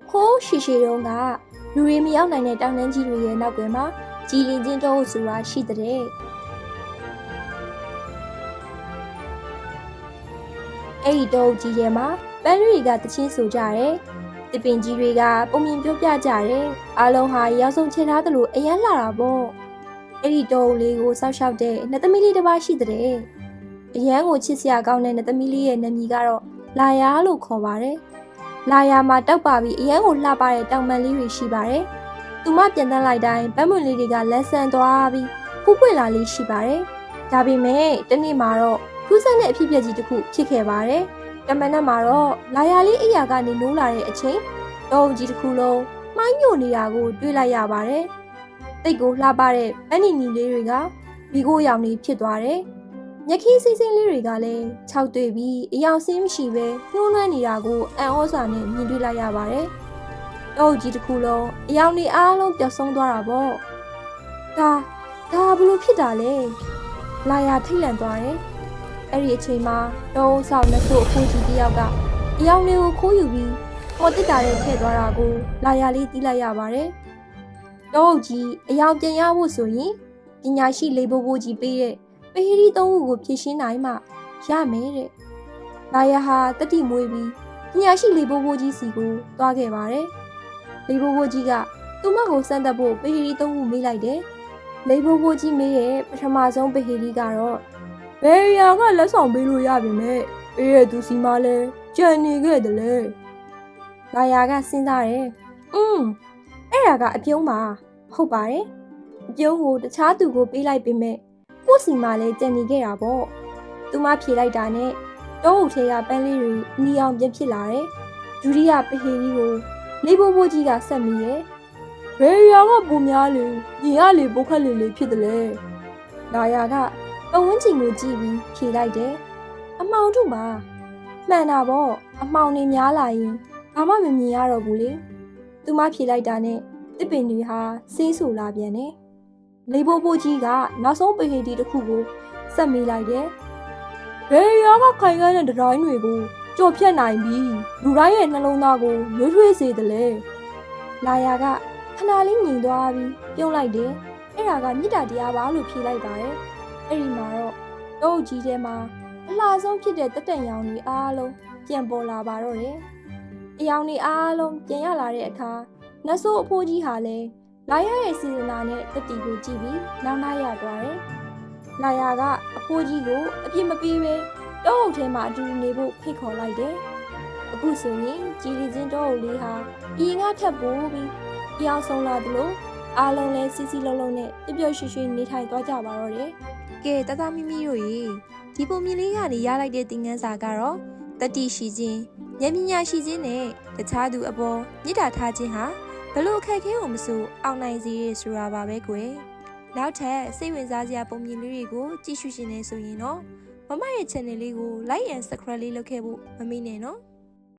ခိုးရှိတုန်းကလူတွေမရောက်နိုင်တဲ့တောင်တန်းကြီးတွေရဲ့နောက်ကွယ်မှာကြည်လင်ချင်းတော့ဆိုတာရှိတဲ့အဲ့ဒီတော့ကြီးထဲမှာပန်းတွေကတချင်းဆိုကြတယ်တပင်ကြီးတွေကပုံမြင်ပြောပြကြတယ်အားလုံးဟာရောက်ဆုံးချထားသလိုအရန်လာတာပေါ့အဲ့ဒီတော့လေးကိုစောက်ရှောက်တဲ့နှစ်သမီးလေးတစ်ပါးရှိတဲ့အရန်ကိုချစ်စရာကောင်းတဲ့နှစ်သမီးလေးရဲ့နာမည်ကတော့လာယာလို့ခေါ်ပါတယ်လာယာမှာတောက်ပါပြီးအရန်ကိုလှပတဲ့တောင်ပန်လေးတွေရှိပါတယ်သူမပြန်တန်းလိုက်တိုင်းပန်းမွန်လေးတွေကလန်းဆန်းသွားပြီးဖူးပွင့်လာလေးရှိပါတယ်ဒါပေမဲ့တနေ့မှာတော့ထူးဆန်းတဲ့အဖြစ်အပျက်ကြီးတစ်ခုဖြစ်ခဲ့ပါတယ်တမန်နဲ့မှာတော့လာယာလေးအိယာကနေနိုးလာတဲ့အချိန်တော့ကြီးတစ်ခုလုံးမှိုင်းညိုနေတာကိုတွေ့လိုက်ရပါတယ်တိတ်ကိုလှပတဲ့ပန်းနီနီလေးတွေကဘီကိုရောင်လေးဖြစ်သွားတယ်ညခင်းစိမ့်စိမ့်လေးတွေကလည်းခြောက်တွေ့ပြီးအယောင်ဆင်းမရှိပဲညှိုးနှွမ်းနေတာကိုအံ့ဩစွာနဲ့မြင်တွေ့လိုက်ရပါတယ်။တော့ကြီးတစ်ခုလုံးအယောင်တွေအားလုံးပျောက်ဆုံးသွားတာပေါ့။ဒါဘလို့ဖြစ်တာလဲ။လာယာထိတ်လန့်သွားတယ်။အဲ့ဒီအချိန်မှာတော့ဆောင်လက်ဆို့အဖိုးကြီးတယောက်ကအယောင်တွေကိုခိုးယူပြီးဟောတစ်တာနဲ့ထည့်သွားတာကိုလာယာလေးတီးလိုက်ရပါတယ်။တော့ကြီးအယောင်ပြန်ရဖို့ဆိုရင်ပညာရှိလေးဘိုးဘိုးကြီးပေးတဲ့ပဟီရီသုံးခုကိုဖြည့်ရှင်းနိုင်မှရမယ်တဲ့။လာယာဟာတတိမွေးပြီးပညာရှိလေးဘိုးဘိုးကြီးစီကိုသွားခဲ့ပါတယ်။လေးဘိုးဘိုးကြီးကသူမကိုစမ်းသပ်ဖို့ပဟီရီသုံးခုမေးလိုက်တယ်။လေးဘိုးဘိုးကြီးမေးရဲ့ပထမဆုံးပဟီရီကတော့ဘယ်ရာကလက်ဆောင်ပေးလို့ရပြီမဲ့ပေးရသူစီမလဲကြံနေခဲ့တယ်လေ။လာယာကစဉ်းစားတယ်။အဲ့ဒါကအပြုံးပါဟုတ်ပါတယ်။အပြုံးကိုတခြားသူကိုပေးလိုက်ပေမဲ့ကိုစီမာလည်းကြံနေခဲ့တာပေါ့သူမဖြေလိုက်တာနဲ့တောအုပ်ထဲကပန်းလေးတွေနီအောင်ပြန်ဖြစ်လာတယ်ဒုတိယပဟေကြီးကိုလေးဘိုးဘိုးကြီးကဆက်မိရဲ့ဘယ်ရာကပုံများလေညီရလေပုတ်ခက်လေဖြစ်တယ်လေလာယာကပဝန်းကျင်ကိုကြည့်ပြီးဖြေလိုက်တယ်အမှောင်တို့ပါမှန်တာပေါ့အမှောင်တွေများလာရင်ဘာမှမမြင်ရတော့ဘူးလေသူမဖြေလိုက်တာနဲ့တစ်ပင်တွေဟာဆေးဆူလာပြန်တယ်လေးဘိုးဘိုးကြီးကနောက်ဆုံးပဟေဒီတစ်ခုကိုဆက်မိလိုက်တယ်။ဘယ်ရာကခိုင်ခန့်တဲ့ဒတိုင်းတွေကိုကြော်ဖြတ်နိုင်ပြီးလူတိုင်းရဲ့နှလုံးသားကိုရွေးထွေးစေတယ်လေ။လာယာကခဏလေးငြိမ်သွားပြီးပြုံးလိုက်တယ်။အဲ့ဒါကမေတ္တာတရားပါလို့ဖြေလိုက်ပါတယ်။အဲ့ဒီမှာတော့ကြီးထဲမှာအလှဆုံးဖြစ်တဲ့တက်တန်ရောင်တွေအားလုံးပြန်ပေါ်လာပါတော့တယ်။အယောင်တွေအားလုံးပြန်ရလာတဲ့အခါနတ်ဆိုးအဖိုးကြီးဟာလည်းလာယာရဲ့စီဇနာနဲ့တတိကိုကြည့်ပြီးနောက်နှားရသွားတယ်။လာယာကအဖိုးကြီးကိုအပြစ်မပေးပဲတောအုပ်ထဲမှာအတူတူနေဖို့ဖိတ်ခေါ်လိုက်တယ်။အခုဆိုရင်ကြည်လီချင်းတောအုပ်လေးဟာအရင်ကထပ်ပိုးပြီးပြောင်းဆုံးလာသလိုအားလုံးလည်းစီစီလုံးလုံးနဲ့ပျော်ပျော်ရွှင်ရွှင်နေထိုင်သွားကြပါတော့တယ်။ကဲတသားမီမီတို့ရေဒီပုံမြင်လေးကနေရလိုက်တဲ့သင်ခန်းစာကတော့တတိရှိခြင်းဉာဏ်ပညာရှိခြင်းနဲ့တခြားသူအပေါ်မေတ္တာထားခြင်းဟာဘလို့အခက်ခဲကိုမစိုးအောင်နိုင်စေရဆိုတာပါပဲကွယ်နောက်ထပ်စိတ်ဝင်စားစရာပုံမြင်လေးတွေကိုကြည့်ရှုရှင်နေဆိုရင်တော့မမရဲ့ channel လေးကို like and subscribe လေးလုပ်ခဲ့ဖို့မမေ့နဲ့နော်